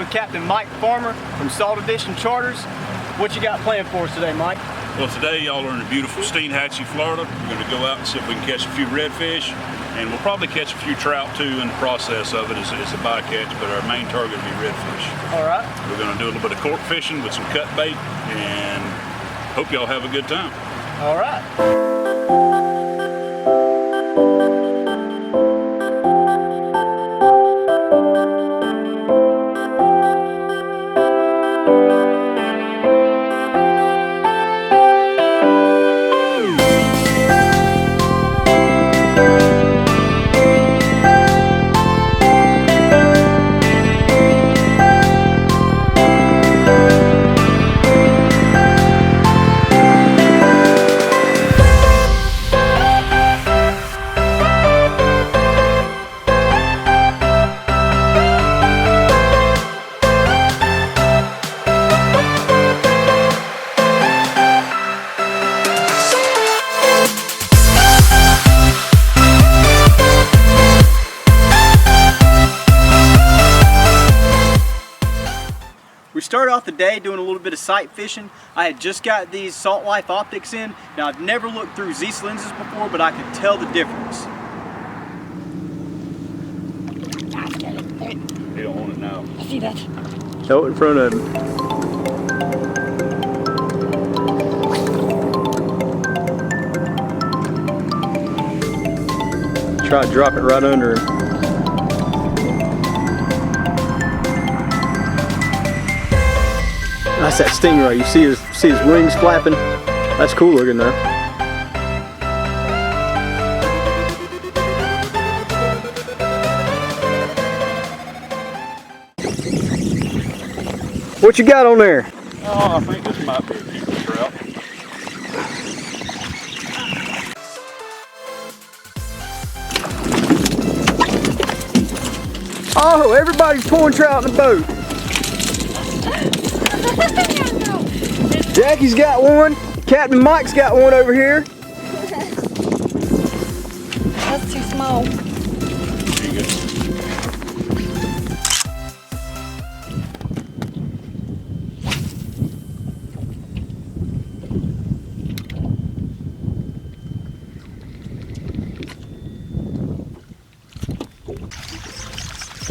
with Captain Mike Farmer from Salt Edition Charters. What you got planned for us today, Mike? Well, today y'all are in beautiful Steinhatchee, Florida. We're going to go out and see if we can catch a few redfish, and we'll probably catch a few trout too in the process of it as a bycatch, but our main target will be redfish. All right. We're going to do a little bit of cork fishing with some cut bait, and hope y'all have a good time. All right. We started off the day doing a little bit of sight fishing. I had just got these Salt Life optics in. Now I've never looked through Zeiss lenses before, but I could tell the difference. They don't want it now. I see that. Throw it in front of him. Try to drop it right under him. That's that stingray. You see his wings flapping? That's cool looking though. What you got on there? Oh, I think this might be a keeper trout. Oh, everybody's pulling trout in the boat. Jackie's got one. Captain Mike's got one over here. That's too small. There you go.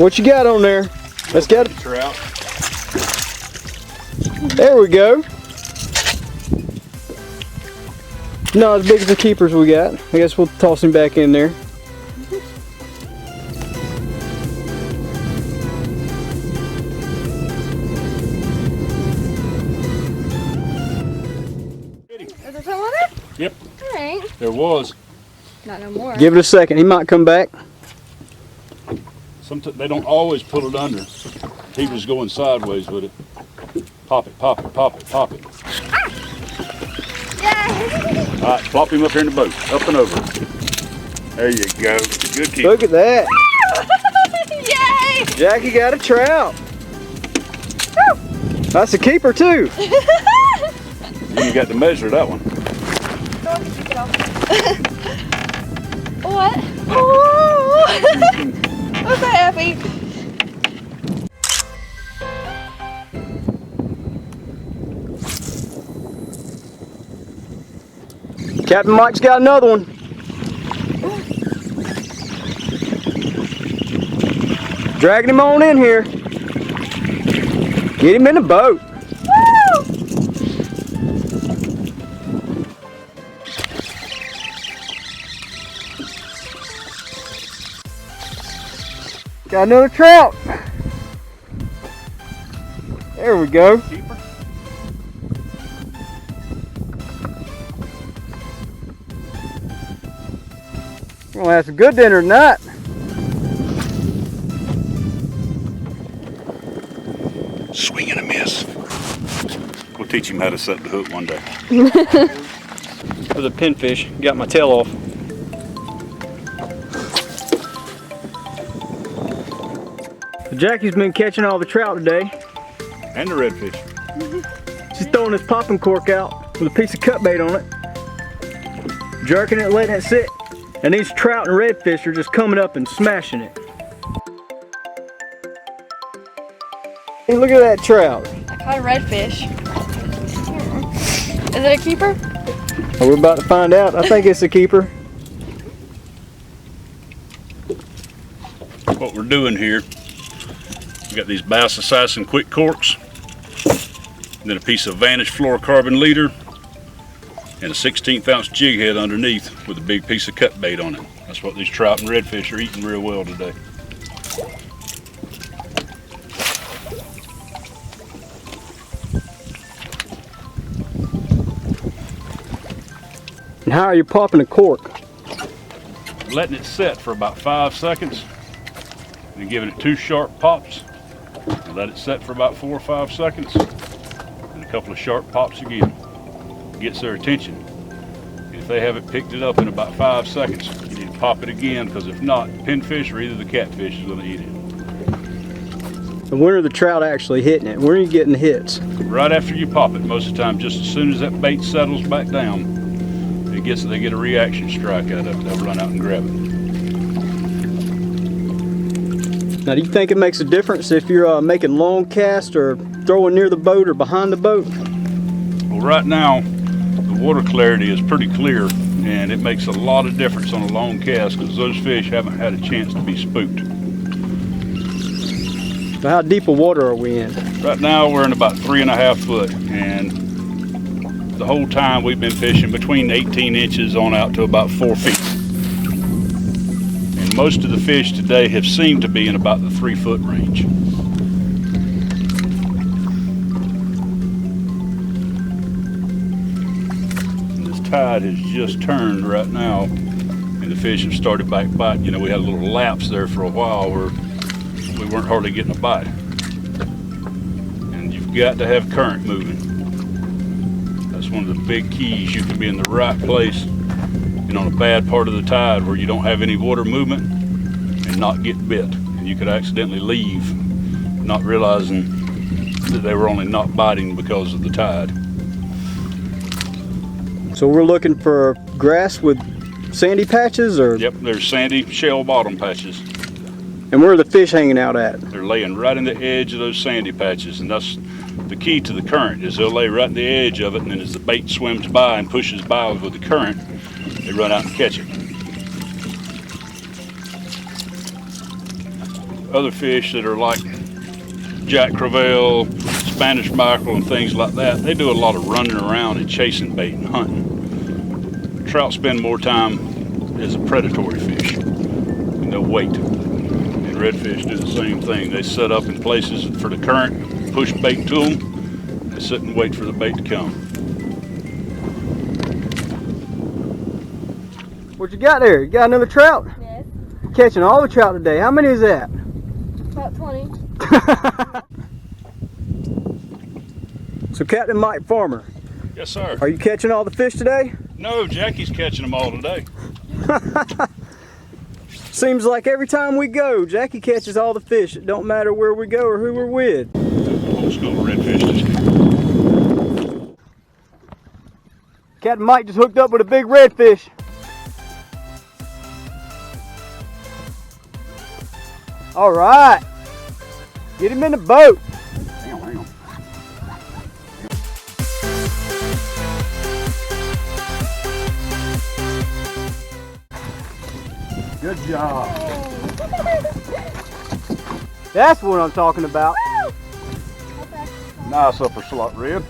What you got on there? Let's get it. Trout. There we go. Not as big as the keepers we got. I guess we'll toss him back in there. Is there some on there? Yep, Alright. there was. Not no more. Give it a second. He might come back. Sometimes they don't always pull it under. He was going sideways with it. Pop it, pop it, pop it, pop it. Yay! All right, plop him up here in the boat, up and over. There you go. Good keeper. Look at that. Yay! Jackie got a trout. That's a keeper too. You got to measure that one. What? Oh! I'm so happy. Captain Mike's got another one. Dragging him on in here. Get him in the boat. Woo! Got another trout. There we go. Keeper. We're gonna have some good dinner tonight. Swing and a miss. We'll teach him how to set the hook one day. That was a pinfish. Got my tail off. Jackie's been catching all the trout today. And the redfish. She's throwing this popping cork out with a piece of cut bait on it, jerking it, letting it sit, and these trout and redfish are just coming up and smashing it. Hey, look at that trout. I caught a redfish. Is it a keeper? Well, we're about to find out. I think it's a keeper. What we're doing here, we got these Bass Assassin quick corks, and then a piece of Vanish fluorocarbon leader, and a 1/16 ounce jig head underneath with a big piece of cut bait on it. That's what these trout and redfish are eating real well today. And how are you popping a cork? Letting it set for about 5 seconds, and then giving it 2 sharp pops, and let it set for about 4 or 5 seconds, and a couple of sharp pops again. Gets their attention. If they haven't picked it up in about 5 seconds, you need to pop it again, because if not, pinfish or either the catfish is going to eat it. And when are the trout actually hitting it? When are you getting the hits? Right after you pop it, most of the time, just as soon as that bait settles back down, they get a reaction strike out of it. They'll run out and grab it. Now, do you think it makes a difference if you're making long casts or throwing near the boat or behind the boat? Well, right now, the water clarity is pretty clear, and it makes a lot of difference on a long cast because those fish haven't had a chance to be spooked. So how deep of water are we in? Right now, we're in about 3.5 foot, and the whole time we've been fishing between 18 inches on out to about 4 feet. And most of the fish today have seemed to be in about the 3 foot range. And this tide has just turned right now, and the fish have started back biting. You know, we had a little lapse there for a while where we weren't hardly getting a bite. And you've got to have current moving. That's one of the big keys. You can be in the right place and on a bad part of the tide where you don't have any water movement and not get bit. And you could accidentally leave, not realizing that they were only not biting because of the tide. So we're looking for grass with sandy patches, or? Yep, there's sandy shell bottom patches. And where are the fish hanging out at? They're laying right in the edge of those sandy patches, and that's the key to the current, is they'll lay right in the edge of it, and then as the bait swims by and pushes by with the current, they run out and catch it. Other fish that are like jack crevalle, Spanish mackerel, and things like that, they do a lot of running around and chasing bait and hunting. Trout spend more time as a predatory fish, and they'll wait. And redfish do the same thing. They set up in places for the current, push bait to them, and sit and wait for the bait to come. What you got there? You got another trout? Yes. Catching all the trout today. How many is that? About 20. So Captain Mike Farmer, Yes, sir. are you catching all the fish today? No, Jackie's catching them all today. Seems like every time we go, Jackie catches all the fish. It don't matter where we go or who we're with. Old school redfish just Captain Mike just hooked up with a big redfish. All right, get him in the boat. hang on. Good job. That's what I'm talking about. Nice upper slot red.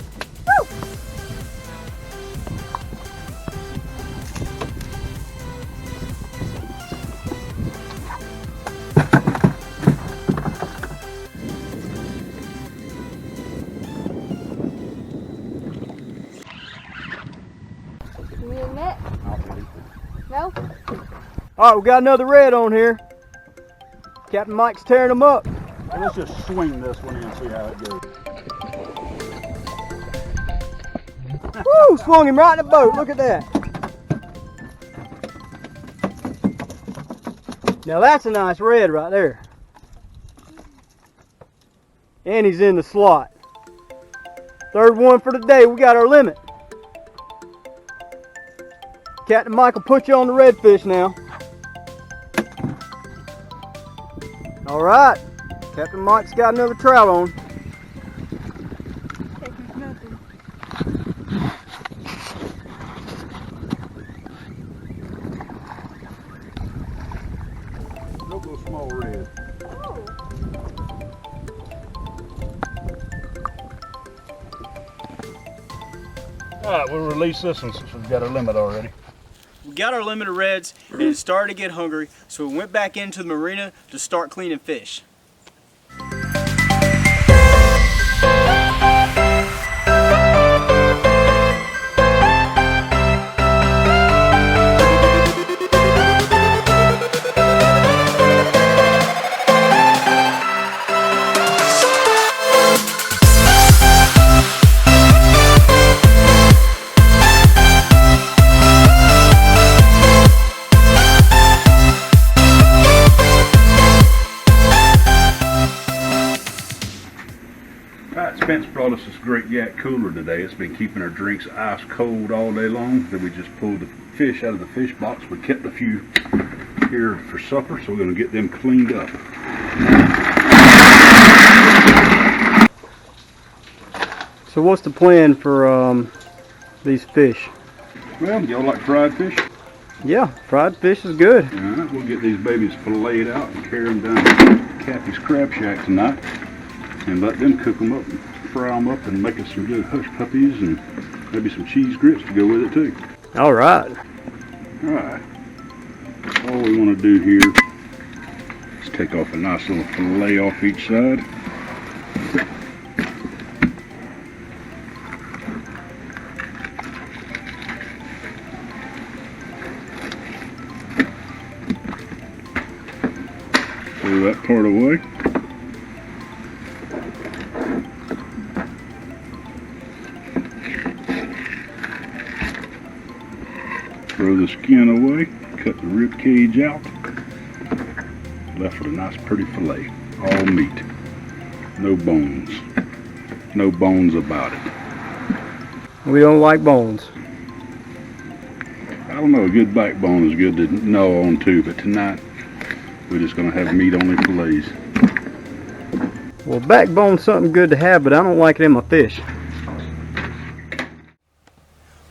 Can we admit? No? All right, we got another red on here. Captain Mike's tearing them up. Well, let's just swing this one in and see how it goes. Woo, swung him right in the boat. Look at that. Now that's a nice red right there. And he's in the slot. Third one for the day. We got our limit. Captain Mike will put you on the redfish now. All right, Captain Mike's got another trout on. all red. All right, we'll release this one since we've got our limit already. We got our limit of reds and it started to get hungry, so we went back into the marina to start cleaning fish. Spence brought us this great yak cooler today. It's been keeping our drinks ice cold all day long. Then we just pulled the fish out of the fish box. We kept a few here for supper, so we're going to get them cleaned up. So what's the plan for these fish? Well, y'all like fried fish? Yeah, fried fish is good. All right, we'll get these babies filleted out and carry them down to Kathy's Crab Shack tonight and let them cook them up and fry them up and make us some good hush puppies and maybe some cheese grits to go with it too. All right. All right. All we want to do here is take off a nice little fillet off each side. Throw that part away. Throw the skin away, cut the rib cage out. Left with a nice pretty fillet. All meat. No bones. No bones about it. We don't like bones. I don't know, a good backbone is good to gnaw on too, but tonight we're just going to have meat only fillets. Well, backbone's something good to have, but I don't like it in my fish.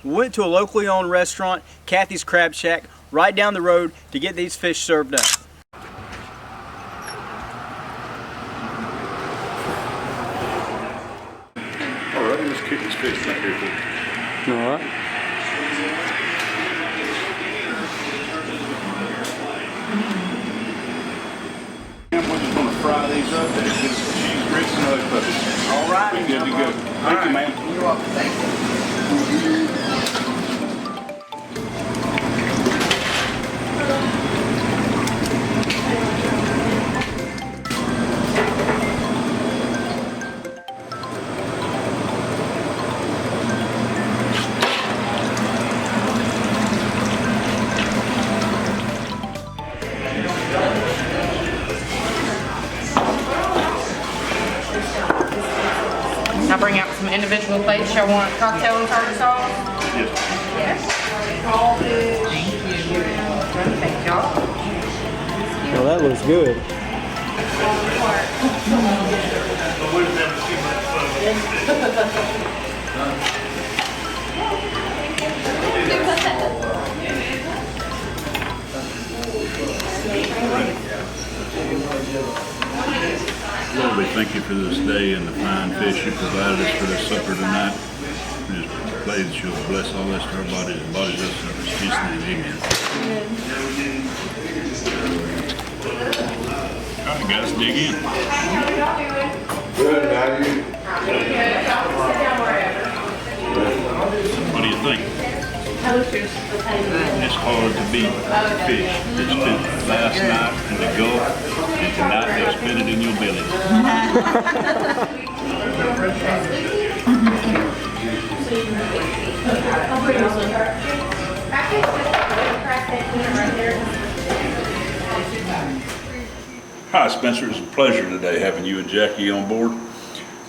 We went to a locally owned restaurant, Kathy's Crab Shack, right down the road to get these fish served up. Alright, let's kick this fish back here for you. Alright. We're just going to fry these up and get some cheese grits and other puppies. Alright. Be good to go. Thank you, man. You're welcome. Thank you. I'll bring out some individual plates. Y'all want cocktail and tartar sauce? Yes. Thank you. Thank y'all. Well, that looks good. Lord, we thank you for this day and the fine fish you provided us for this supper tonight. We just pray that you'll bless all this to our bodies and bodies us in our Jesus' name. Amen. All right, guys, dig in. Good, how are you? What do you think? It's hard to beat fish that spent last night in the Gulf, and tonight they'll spit it in your belly. Hi Spencer, it's a pleasure today having you and Jackie on board.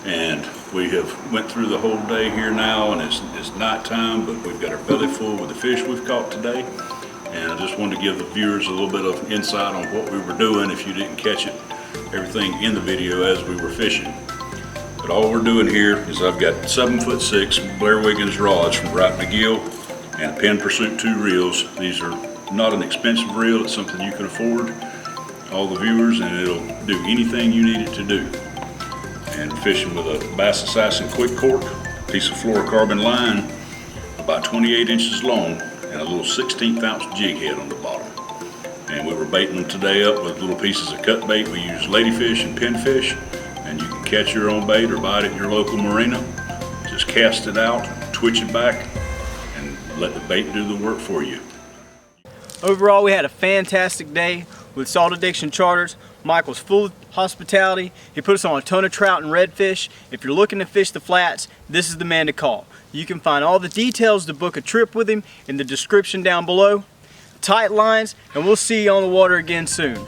And we have went through the whole day here now, and it's night time, but we've got our belly full with the fish we've caught today. And I just wanted to give the viewers a little bit of insight on what we were doing if you didn't catch it, everything in the video as we were fishing. But all we're doing here is I've got 7'6" Blair Wiggins rods from Wright McGill and Penn Pursuit 2 reels. These are not an expensive reel, it's something you can afford. all the viewers, and it'll do anything you need it to do. And fishing with a Bass Assassin quick cork, piece of fluorocarbon line, about 28 inches long, and a little 1/16 ounce jig head on the bottom. And we were baiting them today up with little pieces of cut bait. We use ladyfish and pinfish, and you can catch your own bait or buy it at your local marina. Just cast it out, twitch it back, and let the bait do the work for you. Overall, we had a fantastic day with Salt Addiction Charters. Michael's full of hospitality. He put us on a ton of trout and redfish. If you're looking to fish the flats, this is the man to call. You can find all the details to book a trip with him in the description down below. Tight lines, and we'll see you on the water again soon.